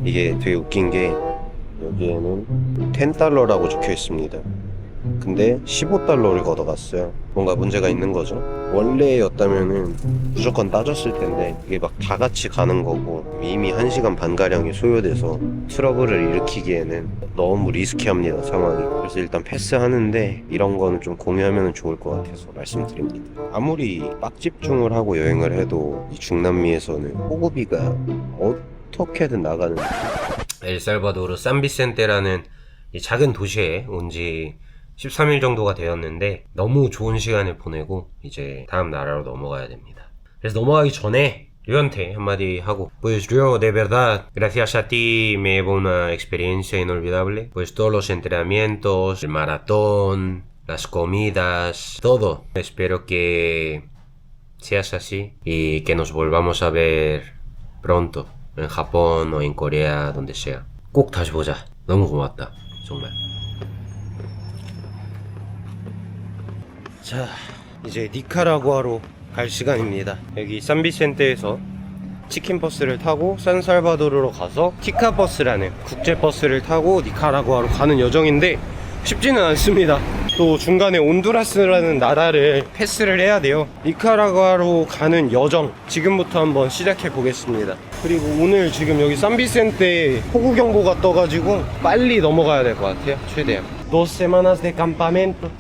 이게 되게 웃긴 게 여기에는 10달러라고 적혀 있습니다. 근데 15달러를 걷어갔어요. 뭔가 문제가 있는 거죠. 원래였다면은 무조건 따졌을 텐데 이게 막 다 같이 가는 거고 이미 1시간 반가량이 소요돼서 트러블을 일으키기에는 너무 리스키합니다, 상황이. 그래서 일단 패스하는데 이런 거는 좀 공유하면 좋을 것 같아서 말씀드립니다. 아무리 빡집중을 하고 여행을 해도 이 중남미에서는 호구비가 어떻게든 나가는. 엘살바도르 산비센테라는 이 작은 도시에 온지 13일 정도가 되었는데 너무 좋은 시간을 보내고 이제 다음 나라로 넘어가야 됩니다. 그래서 넘어가기 전에 류한테 한마디 하고, Pues yo de verdad, gracias a ti me llevo una experiencia inolvidable. Pues todos los entrenamientos, el maratón, las comidas, todo. Espero que seas así y que nos volvamos a ver pronto en Japón o en Corea, donde sea. 꼭 다시 보자. 너무 고맙다. 정말. 자, 이제 니카라구아로 갈 시간입니다. 여기 산비센테에서 치킨버스를 타고 산살바도르로 가서 티카버스라는 국제버스를 타고 니카라구아로 가는 여정인데 쉽지는 않습니다. 또 중간에 온두라스라는 나라를 패스를 해야 돼요. 니카라구아로 가는 여정 지금부터 한번 시작해 보겠습니다. 그리고 오늘 지금 여기 산비센테 폭우경보가 떠가지고 빨리 넘어가야 될 것 같아요. 최대한 2 semanas de campamento.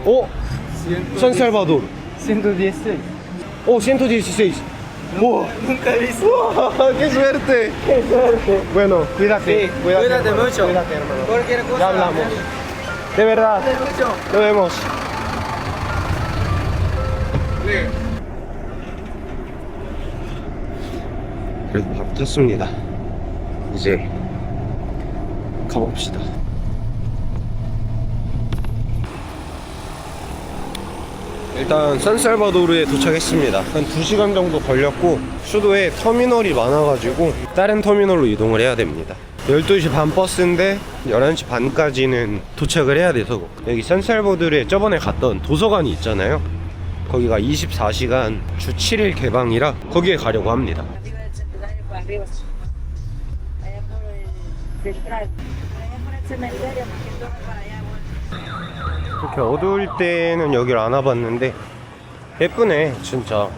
어? 산살바도르 116. 어, 116. ¡Wow! Nunca he visto. ¡Wow! ¡Qué suerte! ¡Qué suerte! Bueno, cuídate. Sí, cuídate hermano. mucho. Cuídate, hermano. Cualquier cosa. Ya hablamos. De verdad. Cuídate mucho. Nos vemos. 그래도 밥 탔습니다. 이제 가봅시다. 일단 산살바도르에 도착했습니다. 한 2시간 정도 걸렸고 수도에 터미널이 많아가지고 다른 터미널로 이동을 해야 됩니다. 12시 반 버스인데 11시 반까지는 도착을 해야 돼서 여기 산살바도르에 저번에 갔던 도서관이 있잖아요. 거기가 24시간 주 7일 개방이라 거기에 가려고 합니다. 이렇게 어두울 때는 여기를 안 와봤는데 예쁘네. 진짜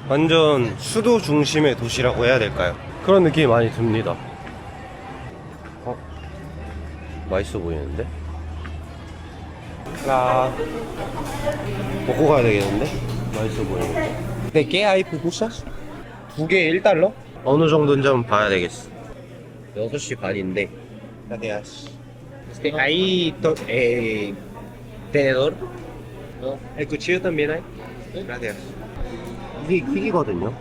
완전 수도 중심의 도시라고 해야 될까요? 그런 느낌이 많이 듭니다. 맛있어 보이는데? 먹고 가야 되겠는데? 맛있어 보이는데? 네, 개 아이프 부샷? 2개에 1달러? 어느 정도인지 한번 봐야 되겠어. 6시 반인데 Gracias. Ahí tenedor. El cuchillo también hay. Gracias. 이게 킥이거든요.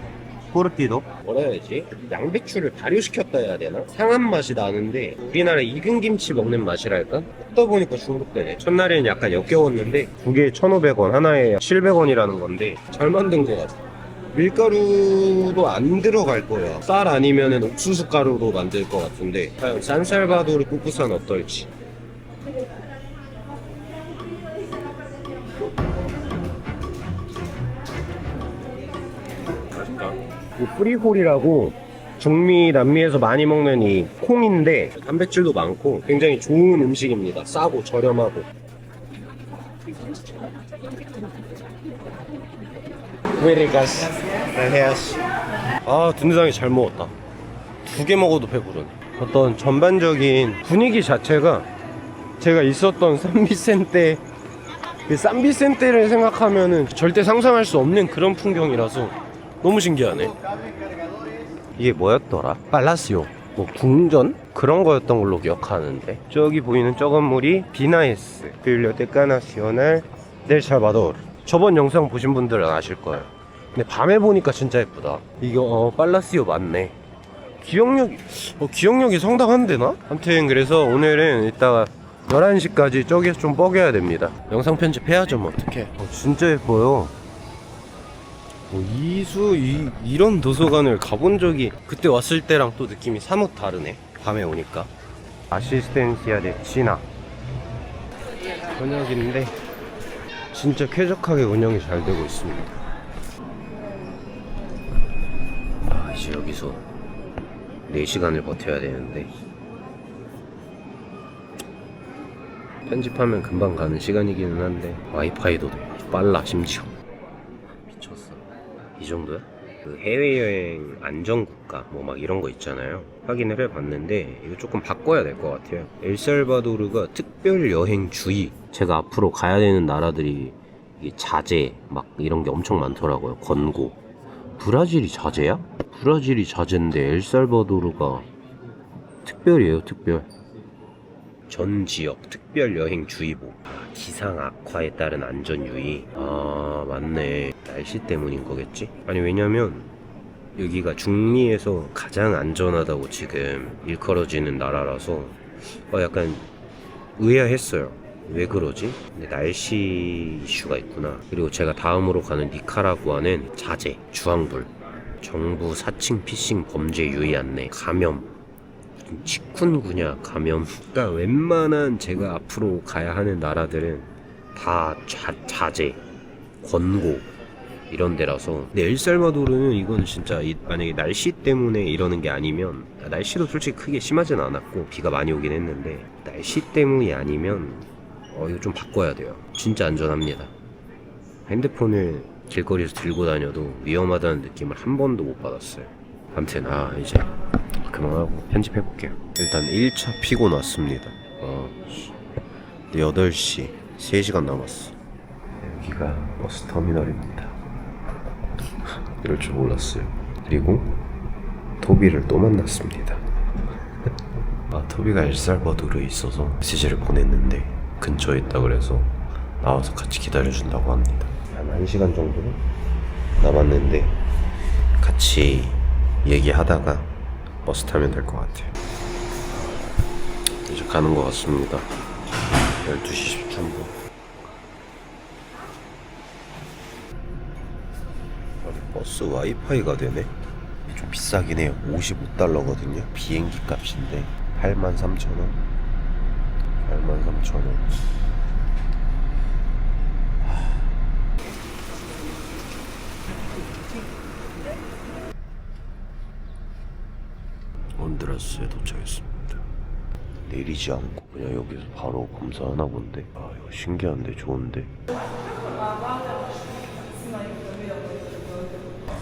포르티도 뭐라 해야 되지? 양배추를 발효시켰다 해야 되나? 상한 맛이 나는데 우리나라 익은 김치 먹는 맛이랄까? 먹다 보니까 중독되네. 첫날에는 약간 역겨웠는데 2개에 1,500원, 하나에 700원이라는 건데 잘 만든 것 같아. 밀가루도 안 들어갈 거야. 쌀 아니면은 옥수수 가루로 만들 것 같은데 과연 산살바도르 푸푸산 어떨지. 맛있다. 이 프리홀이라고 중미 남미에서 많이 먹는 이 콩인데 단백질도 많고 굉장히 좋은 음식입니다. 싸고 저렴하고. Gracias. 아, 든든하게 잘 먹었다. 2개 먹어도 배부르네. 어떤 전반적인 분위기 자체가 제가 있었던 산비센테 그 산비센테를 생각하면은 절대 상상할 수 없는 그런 풍경이라서 너무 신기하네. 이게 뭐였더라? 팔라시오 뭐 궁전? 그런 거였던 걸로 기억하는데 저기 보이는 저 건물이 비나에스 비블리오테카 나시오날 델 살바도르. 저번 영상 보신 분들은 아실 거예요. 근데 밤에 보니까 진짜 예쁘다. 이거 팔라시오 맞네. 기억력이 상당한데 나? 아무튼 그래서 오늘은 이따가 11시까지 저기서 좀 뻐겨야 됩니다. 영상 편집해야죠 뭐. 어떡해. 진짜 예뻐요. 이런 도서관을 가본 적이 그때 왔을 때랑 또 느낌이 사뭇 다르네. 밤에 오니까. 아시스텐시아 데 치나 번역인데 진짜 쾌적하게 운영이 잘 되고 있습니다. 이제 여기서 4시간을 버텨야 되는데 편집하면 금방 가는 시간이기는 한데 와이파이도 돼. 빨라. 심지어 미쳤어. 이 정도야? 그 해외여행 안전국가 뭐 막 이런 거 있잖아요. 확인을 해봤는데 이거 조금 바꿔야 될 것 같아요. 엘살바도르가 특별 여행 주의. 제가 앞으로 가야 되는 나라들이 이게 자제 막 이런 게 엄청 많더라고요. 권고. 브라질이 자제야? 브라질이 자제인데 엘살바도르가 특별이에요. 특별. 전 지역 특별 여행 주의보. 기상 악화에 따른 안전 유의. 아 맞네. 날씨 때문인 거겠지? 아니 왜냐면 여기가 중미에서 가장 안전하다고 지금 일컬어지는 나라라서 약간 의아했어요. 왜 그러지? 근데 날씨 이슈가 있구나. 그리고 제가 다음으로 가는 니카라구아는 자제, 주황불, 정부 사칭 피싱 범죄 유의 안내, 감염, 치쿤구냐 감염. 그러니까 웬만한 제가 앞으로 가야 하는 나라들은 다 자제, 권고 이런 데라서. 근데 엘살바도르는 이건 진짜 만약에 날씨 때문에 이러는 게 아니면, 날씨도 솔직히 크게 심하진 않았고 비가 많이 오긴 했는데 날씨 때문이 아니면 이거 좀 바꿔야 돼요. 진짜 안전합니다. 핸드폰을 길거리에서 들고 다녀도 위험하다는 느낌을 한 번도 못 받았어요. 아무튼 이제 그만하고 편집해볼게요. 일단 1차 피고 났습니다. 8시 3시간 남았어. 여기가 버스터미널입니다. 이럴 줄 몰랐어요. 그리고 토비를 또 만났습니다. 토비가 엘살바도르에 있어서 메시지를 보냈는데 근처에 있다 그래서 나와서 같이 기다려준다고 합니다. 한 1시간 정도 남았는데 같이 얘기하다가 버스 타면 될 것 같아요. 이제 가는 것 같습니다. 12시 13분. 버스 와이파이가 되네? 좀 비싸긴 해요. 55달러거든요. 비행기 값인데 83,000원? 83,000원. 온두라스에 도착했습니다. 내리지 않고 그냥 여기서 바로 검사하나 본데. 이거 신기한데 좋은데.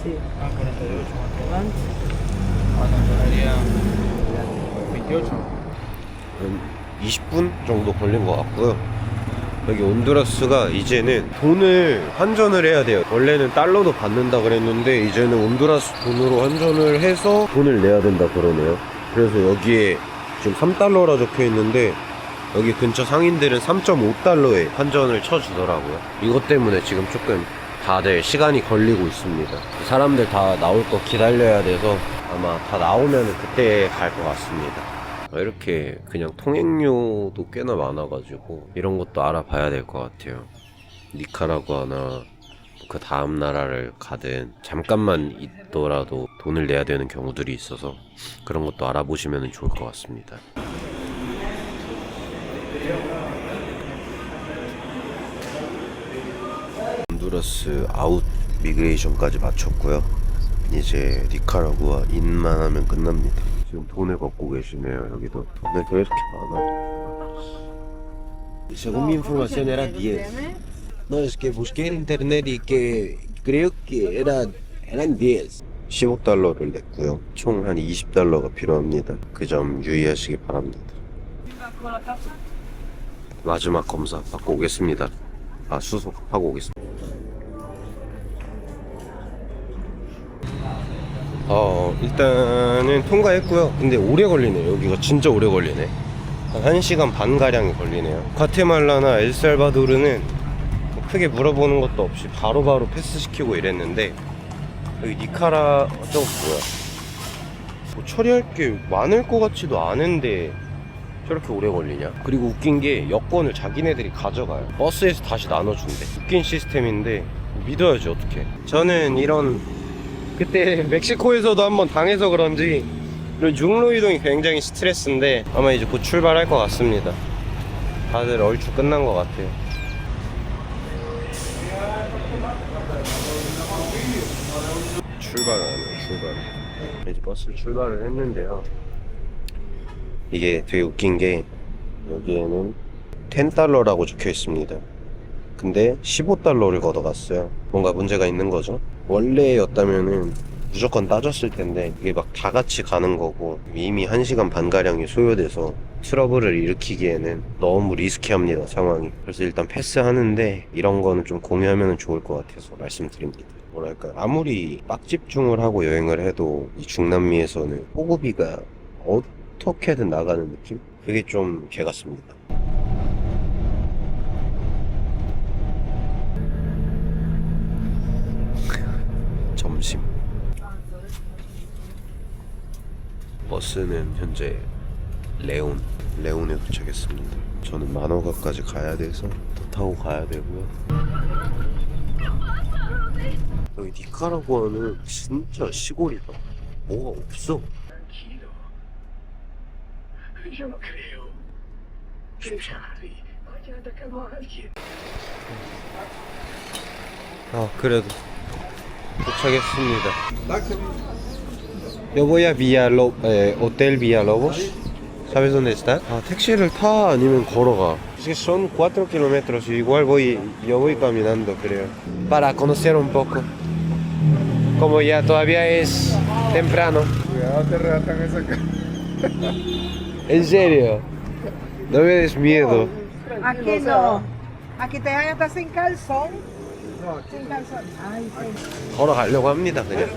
Sí, por adelante. Donaría 28. 한 20분 정도 걸린 것 같고요. 여기 온두라스가 이제는 돈을 환전을 해야 돼요. 원래는 달러도 받는다 그랬는데 이제는 온두라스 돈으로 환전을 해서 돈을 내야 된다 그러네요. 그래서 여기에 지금 3달러라 적혀 있는데 여기 근처 상인들은 3.5달러에 환전을 쳐주더라고요. 이것 때문에 지금 조금 다들 시간이 걸리고 있습니다. 사람들 다 나올 거 기다려야 돼서 아마 다 나오면 그때 갈 것 같습니다. 이렇게 그냥 통행료도 꽤나 많아가지고 이런 것도 알아봐야 될 것 같아요. 니카라구아나 그 다음 나라를 가든 잠깐만 있더라도 돈을 내야 되는 경우들이 있어서 그런 것도 알아보시면 좋을 것 같습니다. 온두라스 아웃 미그레이션까지 마쳤고요. 이제 니카라구아 인만 하면 끝납니다. 지금 돈을 걷고 계시네요. 여기도 돈을 왜 이렇게 많아? Según mi información era 10. No, es que busqué en internet y que creo que eran 10. 15달러를 냈고요. 총 한 20달러가 필요합니다. 그 점 유의하시기 바랍니다. 마지막 검사 받고 오겠습니다. 수속하고 오겠습니다. 일단은 통과했고요. 근데 오래 걸리네요. 여기가 진짜 오래 걸리네. 한 1시간 반 가량이 걸리네요. 과테말라나 엘살바도르는 크게 물어보는 것도 없이 바로바로 패스시키고 이랬는데 여기 니카라 저거 뭐야? 뭐 처리할 게 많을 것 같지도 않은데 저렇게 오래 걸리냐? 그리고 웃긴 게 여권을 자기네들이 가져가요. 버스에서 다시 나눠준대. 웃긴 시스템인데 믿어야지 어떡해. 저는 이런 그때 멕시코에서도 한번 당해서 그런지 이런 육로 이동이 굉장히 스트레스인데 아마 이제 곧 출발할 것 같습니다. 다들 얼추 끝난 것 같아요. 출발하네요. 출발. 이제 버스를 출발을 했는데요. 이게 되게 웃긴 게 여기에는 10달러라고 적혀 있습니다. 근데 15달러를 걷어갔어요. 뭔가 문제가 있는 거죠. 원래였다면은 무조건 따졌을 텐데 이게 막 다 같이 가는 거고 이미 1시간 반가량이 소요돼서 트러블을 일으키기에는 너무 리스키합니다, 상황이. 그래서 일단 패스하는데 이런 거는 좀 공유하면 좋을 것 같아서 말씀드립니다. 뭐랄까, 아무리 빡집중을 하고 여행을 해도 이 중남미에서는 호구비가 어떻게든 나가는 느낌? 그게 좀 개 같습니다. 점심. 버스는 현재 레온에 도착했습니다. 저는 마노가까지 가야 돼서 더 타고 가야 되고요. 여기 니카라구아는 진짜 시골이다. 뭐가 없어. Yo no creo. Harry, haya atacado a alguien. 아, 그래도 도착했습니다. Yo voy a Hotel Villalobos. ¿Sabes dónde está? 아, 택시를 타 아니면 걸어가. Es que son 4 kilómetros. Igual yo voy caminando, creo. Para conocer un poco. Como ya todavía es temprano. Cuidado, te redactan esa cara. En serio. No me des miedo. Aquí no. Aquí te dejan hasta sin calzón. Sin calzón. Ay, sí. 걸어가려고 합니다. 그냥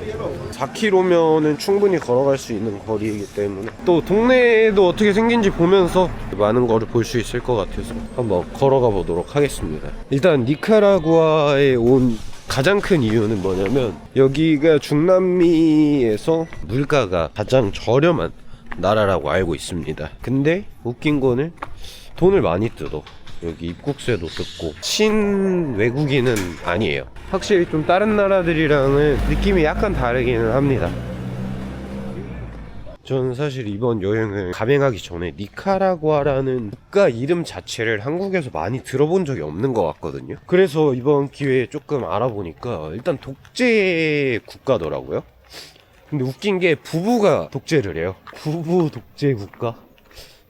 4km면은 충분히 걸어갈 수 있는 거리이기 때문에 또 동네도 어떻게 생긴지 보면서 많은 거를 볼 수 있을 것 같아서 한번 걸어가 보도록 하겠습니다. 일단 니카라구아에 온 가장 큰 이유는 뭐냐면 여기가 중남미에서 물가가 가장 저렴한 나라라고 알고 있습니다. 근데 웃긴 거는 돈을 많이 뜯어. 여기 입국세도 뜯고 친외국인은 아니에요. 확실히 좀 다른 나라들이랑은 느낌이 약간 다르기는 합니다. 저는 사실 이번 여행을 감행하기 전에 니카라구아라는 국가 이름 자체를 한국에서 많이 들어본 적이 없는 것 같거든요. 그래서 이번 기회에 조금 알아보니까 일단 독재 국가더라고요. 근데 웃긴 게 부부가 독재를 해요. 부부 독재 국가?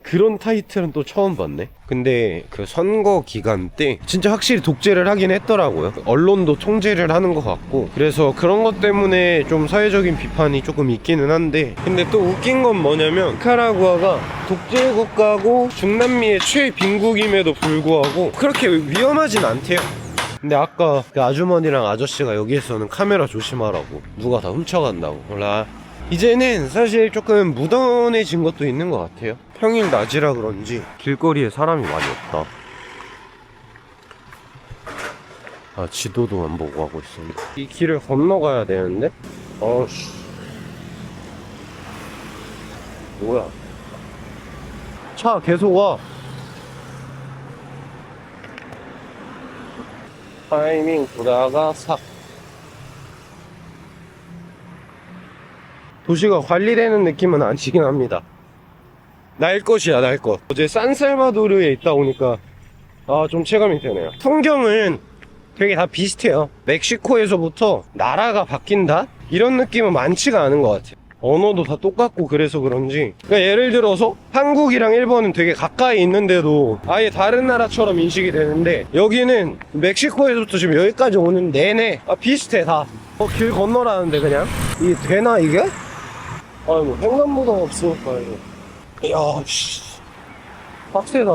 그런 타이틀은 또 처음 봤네. 근데 그 선거 기간 때 진짜 확실히 독재를 하긴 했더라고요. 언론도 통제를 하는 것 같고, 그래서 그런 것 때문에 좀 사회적인 비판이 조금 있기는 한데, 근데 또 웃긴 건 뭐냐면 니카라구아가 독재 국가고 중남미의 최빈국임에도 불구하고 그렇게 위험하진 않대요. 근데 아까 그 아주머니랑 아저씨가 여기에서는 카메라 조심하라고, 누가 다 훔쳐간다고. 몰라. 이제는 사실 조금 무던해진 것도 있는 것 같아요. 평일 낮이라 그런지 길거리에 사람이 많이 없다. 아, 지도도 안 보고 하고 있습니다. 이 길을 건너가야 되는데? 어씨, 뭐야, 차 계속 와. 타이밍 보다가 삭. 도시가 관리되는 느낌은 아니긴 합니다. 날 것이야, 날 것. 어제 산살바도르에 있다 보니까 좀 체감이 되네요. 풍경은 되게 다 비슷해요. 멕시코에서부터 나라가 바뀐다? 이런 느낌은 많지가 않은 것 같아요. 언어도 다 똑같고 그래서 그런지, 그러니까 예를 들어서 한국이랑 일본은 되게 가까이 있는데도 아예 다른 나라처럼 인식이 되는데, 여기는 멕시코에서부터 지금 여기까지 오는 내내 비슷해 다. 길 건너라는데 그냥 이게 되나 이게? 아이고, 횡단보도가 없으니까 이거. 이야, 씨, 빡세다.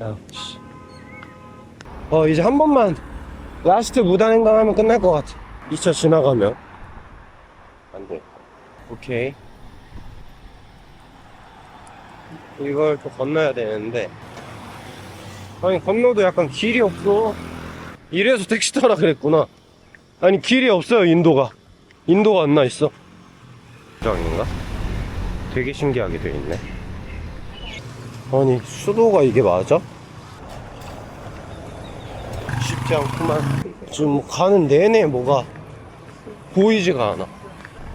야, 씨. 이제 한 번만 라스트 무단횡단 하면 끝날 것 같아. 2차 지나가면 안 돼. 오케이. 이걸 또 건너야 되는데, 아니 건너도 약간 길이 없어. 이래서 택시 타라 그랬구나. 아니 길이 없어요. 인도가 안 나 있어. 장인가? 되게 신기하게 돼 있네. 아니 수도가 이게 맞아? 쉽지 않구만. 지금 뭐 가는 내내 뭐가 보이지가 않아.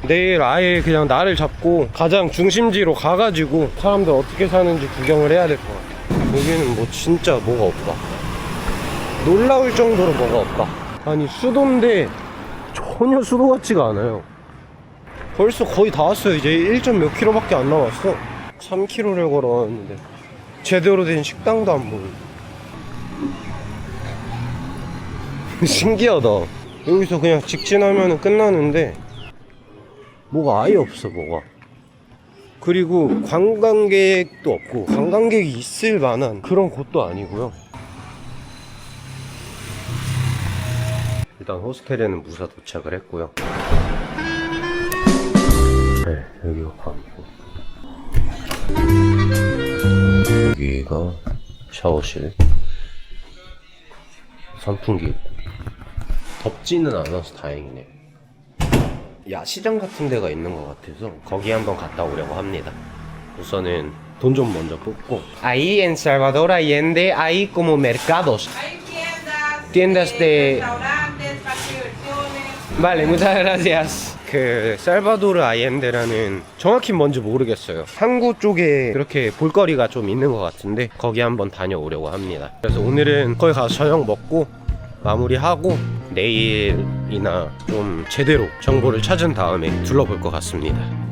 내일 아예 그냥 날을 잡고 가장 중심지로 가가지고 사람들 어떻게 사는지 구경을 해야 될 것 같아. 여기는 뭐 진짜 뭐가 없다. 놀라울 정도로 뭐가 없다. 아니 수도인데 전혀 수도 같지가 않아요. 벌써 거의 다 왔어요. 이제 1점 몇 킬로밖에 안 남았어. 3킬로를 걸어왔는데 제대로 된 식당도 안 보여. 신기하다. 여기서 그냥 직진하면 끝나는데 뭐가 아예 없어. 뭐가. 그리고 관광객도 없고 관광객이 있을 만한 그런 곳도 아니고요. 일단 호스텔에는 무사 도착을 했고요. 네, 여기가 방이고 여기가 샤워실, 선풍기. 덥지는 않아서 다행이네. 야시장 같은 데가 있는 것 같아서 거기 한번 갔다 오려고 합니다. 우선은 돈 좀 먼저 뽑고. Ahí en Salvador Allende hay como mercados. Hay Tiendas de... restaurantes, parques de diversiones. Vale, muchas gracias. 그 살바도르 아옌데라는 정확히 뭔지 모르겠어요. 항구 쪽에 그렇게 볼거리가 좀 있는 것 같은데 거기 한번 다녀오려고 합니다. 그래서 오늘은 거기 가서 저녁 먹고 마무리하고 내일이나 좀 제대로 정보를 찾은 다음에 둘러볼 것 같습니다.